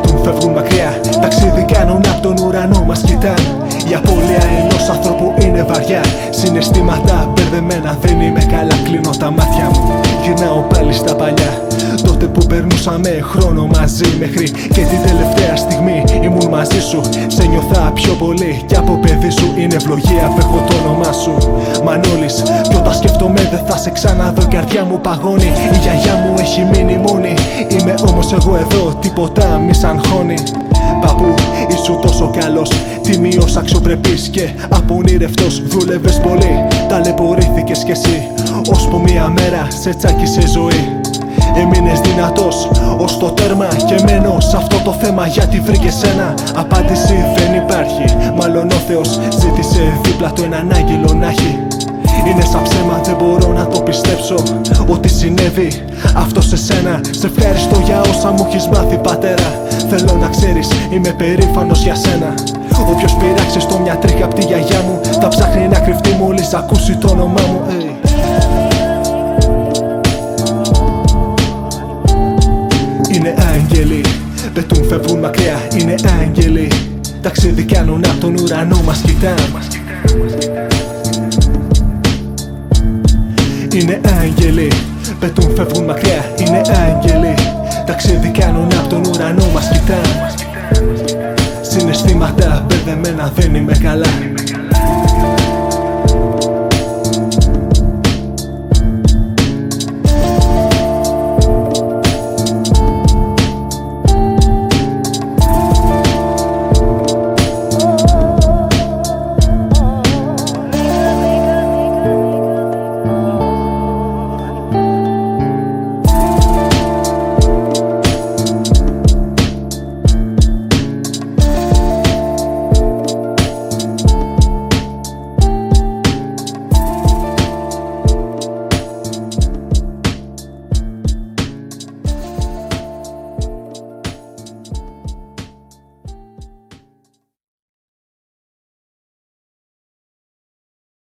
πετούν, φεύγουν μακριά. Ταξίδι κάνουν απ' τον ουρανό, μας κοιτάν. Η απώλεια ενός ανθρώπου είναι βαριά. Συναισθήματα μπερδεμένα, δεν είμαι καλά. Κλείνω τα μάτια μου, γυρνάω πάλι στα παλιά. Τότε που περνούσαμε χρόνο μαζί, μέχρι και την τελευταία στιγμή ήμουν μαζί σου. Σε νιώθα πιο πολύ κι από παιδί σου. Είναι ευλογία που έχω το όνομά σου, Μανώλης. Κι όταν σκέφτομαι δεν θα σε ξαναδώ, η καρδιά μου παγώνει. Η γιαγιά μου έχει μείνει μόνη. Είμαι όμως εγώ εδώ, τίποτα μη σ' αγχώνει. Παππού, ήσου τόσο καλός, τιμίος, αξιοπρεπής και απονήρευτος. Δούλευες πολύ, ταλαιπωρήθηκες κι εσύ, ώσπου μια μέρα σε τσάκισε ζωή. Έμεινες δυνατός ως το τέρμα και μένω σ' αυτό το θέμα. Γιατί βρήκες ένα απάντηση δεν υπάρχει. Μάλλον ο Θεός ζήτησε δίπλα του έναν άγγελο να έχει. Είναι σαν ψέμα, δεν μπορώ να το πιστέψω ότι συνέβη αυτό σε σένα. Σε ευχαριστώ για όσα μου έχεις μάθει, πατέρα. Θέλω να ξέρεις, είμαι περήφανος για σένα. Όποιος πειράξει στο μια τρίχα απ' τη γιαγιά μου θα ψάχνει να κρυφτεί μόλις ακούσει το όνομά μου. Είναι άγγελοι, πετούν, φεύγουν μακριά. Είναι άγγελοι, ταξίδι κάνουν απ' τον ουρανό, μας κοιτάν. Είναι άγγελοι, πετούν, φεύγουν μακριά. Είναι άγγελοι, ταξίδι κάνουν απ' τον ουρανό, μας κοιτάν. Συναισθήματα μπερδεμένα, δεν είμαι καλά.